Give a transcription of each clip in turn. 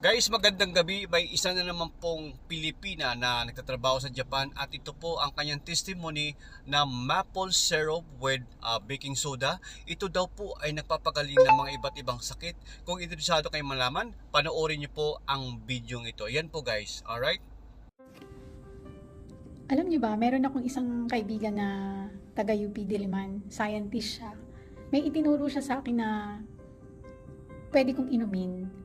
Guys, magandang gabi. May isa na naman pong Pilipina na nagtatrabaho sa Japan at ito po ang kanyang testimony na maple syrup with baking soda. Ito daw po ay nagpapagaling ng mga iba't ibang sakit. Kung interesado kayong malaman, panoorin niyo po ang video ito. Yan po guys. Alright? Alam niyo ba, meron akong isang kaibigan na taga UP Diliman, scientist siya. May itinuro siya sa akin na pwede kong inumin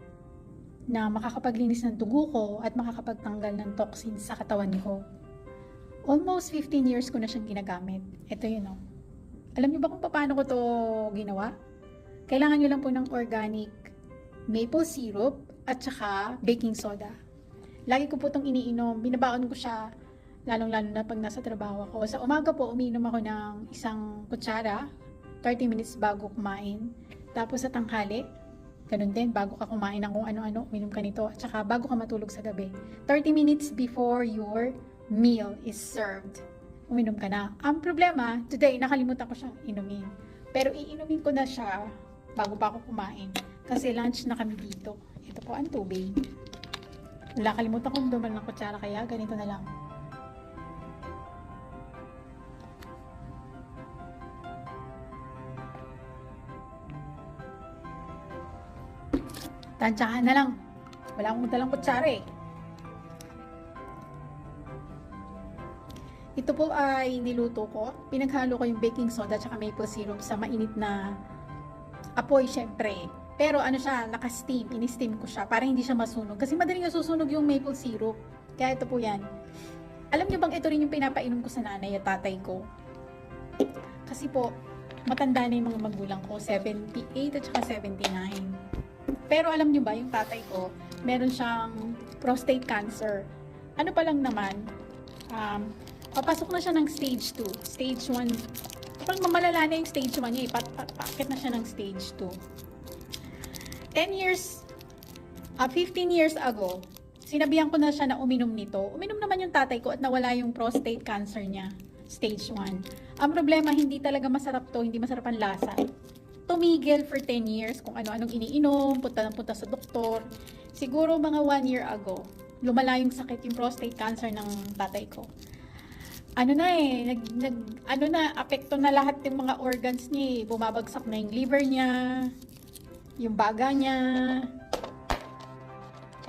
na makakapaglinis ng dugo ko at makakapagtanggal ng toxins sa katawan ko. Almost 15 years ko na siyang ginagamit. Ito yun o. Alam niyo ba kung paano ko to ginawa? Kailangan niyo lang po ng organic maple syrup at saka baking soda. Lagi ko po itong iniinom. Binabaon ko siya lalong-lalo na pag nasa trabaho ako. Sa umaga po, umiinom ako ng isang kutsara, 30 minutes bago kumain. Tapos sa tanghali, ganun din, bago ka kumain ng kung ano-ano, uminom ka nito. At saka bago ka matulog sa gabi, 30 minutes before your meal is served, uminom ka na. Ang problema, today, nakalimutan ko siyang inumin. Pero iinumin ko na siya bago pa ako kumain. Kasi lunch na kami dito. Ito po ang tubig. Wala, kalimutan kong dumal ng kutsara, kaya ganito na lang. Tansyahan na lang. Wala akong dalang kutsara eh. Ito po ay niluto ko. Pinaghalo ko yung baking soda at maple syrup sa mainit na apoy syempre. Pero ano siya, naka-steam. Ini-steam ko siya para hindi siya masunog. Kasi madaling nasusunog yung maple syrup. Kaya ito po yan. Alam niyo bang ito rin yung pinapainom ko sa nanay at tatay ko? Kasi po, matanda na yung mga magulang ko. 78 at saka 79. Pero alam nyo ba, yung tatay ko, meron siyang prostate cancer. Ano pa lang naman, papasok na siya ng stage 2. Stage 1, kapag mamalala na yung stage 1 niya, pakit na siya ng stage 2. 10 years, 15 years ago, sinabihan ko na siya na uminom nito. Uminom naman yung tatay ko at nawala yung prostate cancer niya, stage 1. Ang problema, hindi talaga masarap to, hindi masarap ang lasa. Tumigil for 10 years kung ano-anong iniinom, punta sa doktor. Siguro mga 1 year ago, lumala yung sakit, yung prostate cancer ng tatay ko. Ano na eh, apekto na lahat yung mga organs niya eh. Bumabagsak na yung liver niya, yung baga niya.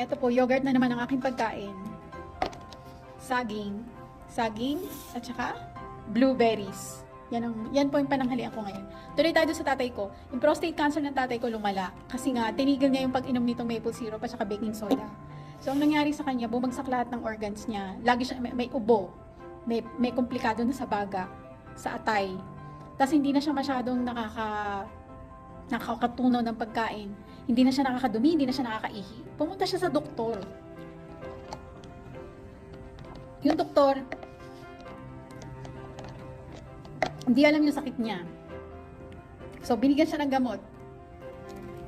Eto po, yogurt na naman ang aking pagkain. Saging, at saka blueberries. Yan po yung pananghalian ko ngayon. Tuloy tayo sa tatay ko. Yung prostate cancer ng tatay ko lumala. Kasi nga, tinigil niya yung pag-inom nitong maple syrup at saka baking soda. So, ang nangyari sa kanya, bumagsak lahat ng organs niya. Lagi siya, may ubo. May komplikado na sa baga, sa atay. Tapos, hindi na siya masyadong nakakatunaw ng pagkain. Hindi na siya nakakadumi, hindi na siya nakakaihi. Pumunta siya sa doktor. Yung doktor, hindi alam yung sakit niya. So, binigyan siya ng gamot.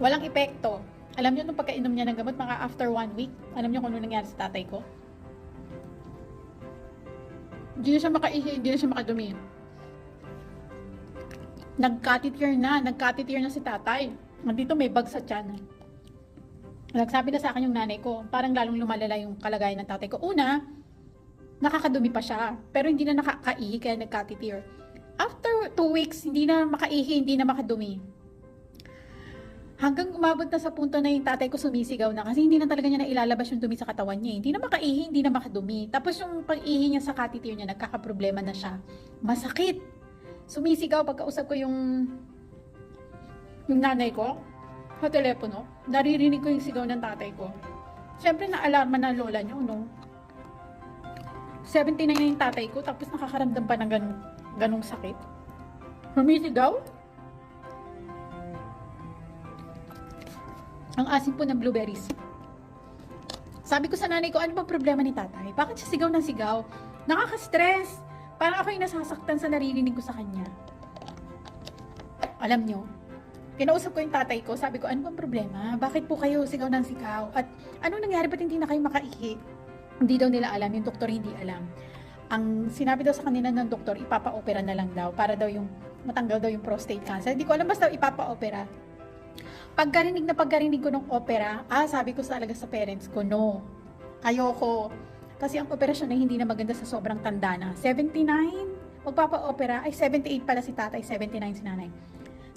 Walang epekto. Alam niyo, nung pagkainom niya ng gamot, mga after 1 week, alam niyo kung ano nangyari sa tatay ko? Hindi na siya makaihi, hindi na siya makadumi. Nagkatitir na si tatay. Nandito may bag sa tiyan. Nagsabi na sa akin yung nanay ko, parang lalong lumalala yung kalagayan ng tatay ko. Una, nakakadumi pa siya, pero hindi na nakakaihi, kaya nagkatitir. After 2 weeks, hindi na makaihi, hindi na makadumi. Hanggang umabot na sa punto na yung tatay ko sumisigaw na kasi hindi na talaga niya na ilalabas yung dumi sa katawan niya. Hindi na makaihi, hindi na makadumi. Tapos yung pag-ihi niya sa catheter niya, nagkakaproblema na siya. Masakit. Sumisigaw pagkausap ko yung nanay ko sa telepono. Naririnig ko yung sigaw ng tatay ko. Siyempre na-alarma na lola niyo, no? 79 na yung tatay ko, tapos nakakaramdam pa ng ganong sakit. Humisigaw. Ang asin po ng blueberries. Sabi ko sa nanay ko, ano bang problema ni tatay? Bakit siya sigaw ng sigaw? Nakaka-stress. Parang ako yung nasasaktan sa naririnig ko sa kanya. Alam nyo, kinausap ko yung tatay ko, sabi ko, ano bang problema? Bakit po kayo sigaw ng sigaw? At anong nangyari? Ba't hindi na kayo makaihi? Hindi daw nila alam, yung doktor hindi alam. Ang sinabi daw sa kanila ng doktor, ipapa-opera na lang daw para daw yung matanggal daw yung prostate cancer. Hindi ko alam, basta ipapa-opera. pagkarinig ko ng opera, sabi ko talaga sa parents ko, no, ayoko. Kasi ang operasyon ay hindi na maganda sa sobrang tanda na. 79, magpapa-opera, ay 78 pala si tatay, 79 si nanay.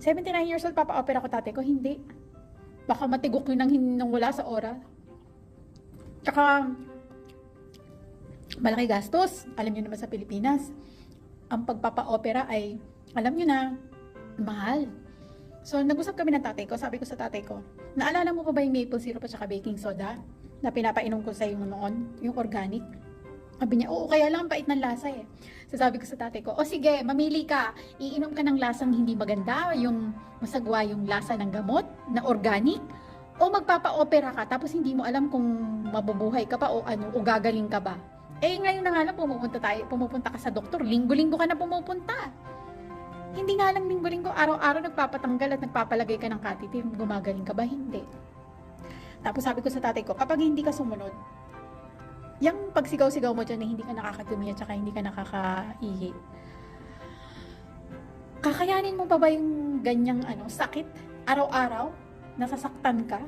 79 years old, papa-opera ko tatay ko, hindi. Baka matigok yun nang wala sa oras. Tsaka, malaki gastos. Alam niyo naman sa Pilipinas, ang pagpapa-opera ay, alam niyo na, mahal. So, nag-usap kami ng tatay ko. Sabi ko sa tatay ko, naalala mo pa ba yung maple syrup at saka baking soda na pinapainom ko sa iyo noon, yung organic? Sabi niya, oo, kaya lang ang pait ng lasa eh. So, sabi ko sa tatay ko, o sige, mamili ka. Iinom ka ng lasang hindi maganda, yung masagwa yung lasa ng gamot na organic, o magpapa-opera ka tapos hindi mo alam kung mabubuhay ka pa o ano, o gagaling ka ba. Eh, ngayon na nga lang pumupunta ka sa doktor. Linggo-linggo ka na pumupunta. Hindi nga lang linggo-linggo, araw-araw nagpapatanggal at nagpapalagay ka ng katitin. Gumagaling ka ba? Hindi. Tapos sabi ko sa tatay ko, kapag hindi ka sumunod, yung pagsigaw-sigaw mo dyan na hindi ka nakakadumi at saka hindi ka nakakaihi, kakayanin mo pa ba yung ganyang sakit? Araw-araw, nasasaktan ka,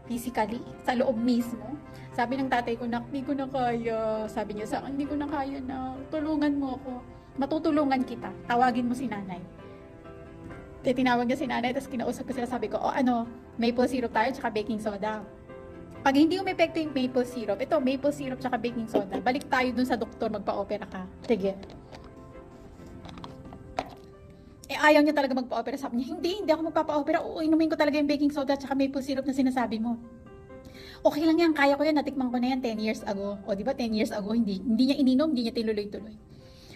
physically, sa loob mismo. Sabi ng tatay ko, nak, hindi ko na kaya. Sabi niya sa akin, hindi ko na kaya na. Tulungan mo ako. Matutulungan kita. Tawagin mo si nanay. Tinawag niya si nanay, tapos kinausap ko sila, sabi ko, maple syrup tayo, tsaka baking soda. Pag hindi umepekto yung maple syrup, ito, maple syrup tsaka baking soda, balik tayo dun sa doktor, magpa-opera ka. Sige. Ayaw niya talaga magpa-opera. Sabi niya, hindi ako magpapa-opera. Inumin ko talaga yung baking soda tsaka maple syrup na sinasabi mo. Okay lang yan, kaya ko yan, natikman ko na yan 10 years ago. O di ba 10 years ago, hindi niya ininom, hindi niya tinuloy-tuloy.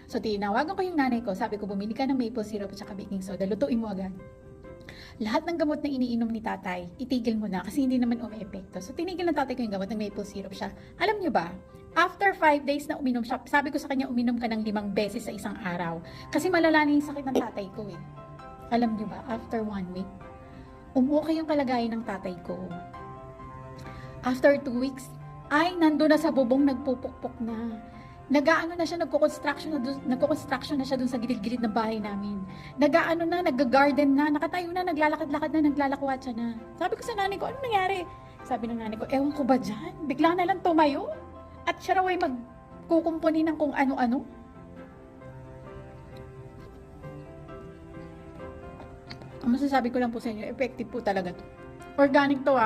So, tinawagan ko yung nanay ko, sabi ko, bumili ka ng maple syrup at saka baking soda, lutuin mo agad. Lahat ng gamot na iniinom ni tatay, itigil mo na kasi hindi naman umiepekto. So, tinigil ng tatay ko yung gamot ng maple syrup siya. Alam niyo ba, after 5 days na uminom siya, sabi ko sa kanya, uminom ka ng 5 beses sa isang araw. Kasi malala na yung sakit ng tatay ko eh. Alam niyo ba, after 1 week, okay yung kalagayan ng tatay ko. After 2 weeks, ay, nando na sa bubong, nagpupukpok na. Nag-aano na siya, nagko-construction na siya dun sa gilid-gilid ng bahay namin. Nag-aano na, nag-garden na, nakatayo na, naglalakad-lakad na, naglalakwatsa na. Sabi ko sa nanay ko, ano nangyari? Sabi ng nanay ko, ewan ko ba dyan? Bigla na lang tumayo. At siya raw ay magkukumpuni ng kung ano-ano. Ang masasabi ko lang po sa inyo, effective po talaga to. Organic to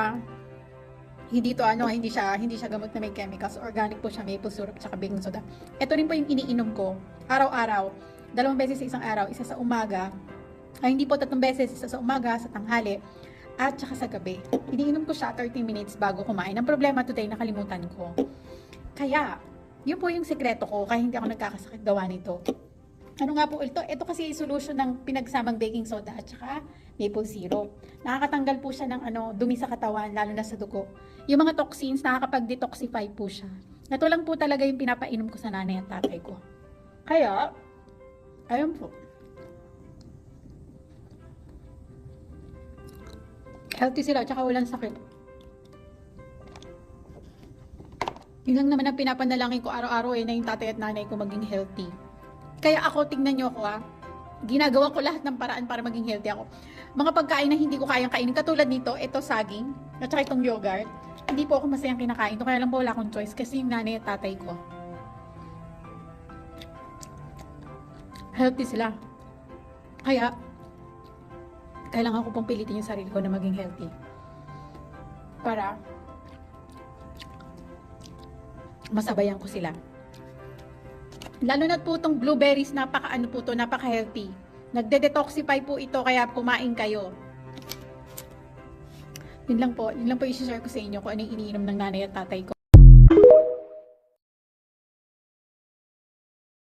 Hindi to hindi siya gamot na may chemicals. Organic po siya, maple syrup at baking soda. Ito rin po yung iniinom ko araw-araw. 2 beses sa isang araw, isa sa umaga. Hindi po 3 beses, isa sa umaga, sa tanghali, at saka sa gabi. Iniinom ko siya 30 minutes bago kumain. Ang problema today, nakalimutan ko. Kaya, yun po yung sekreto ko, kaya hindi ako nagkakasakit gawa nito. Ano nga po ito? Ito kasi solution ng pinagsamang baking soda at saka maple syrup. Nakakatanggal po siya ng dumi sa katawan, lalo na sa dugo. Yung mga toxins, nakakapag-detoxify po siya. Ito lang po talaga yung pinapainom ko sa nanay at tatay ko. Kaya, ayun po. Healthy sila, tsaka walang sakit. Yun lang naman ang pinapanalangin ko araw-araw na yung tatay at nanay ko maging healthy. Kaya ako, tingnan nyo ako ginagawa ko lahat ng paraan para maging healthy ako. Mga pagkain na hindi ko kayang kainin, katulad nito, ito saging, at saka itong yogurt, hindi po ako masayang kinakain ito, kaya lang po wala akong choice kasi yung nanay at tatay ko. Healthy sila. Kaya, kailangan ko pong pilitin yung sarili ko na maging healthy. Para, masabayan ko sila. Lalo na po itong blueberries, napaka-healthy. Nagde-detoxify po ito, kaya kumain kayo. Yun lang po i-share ko sa inyo kung ano yung iniinom ng nanay at tatay ko.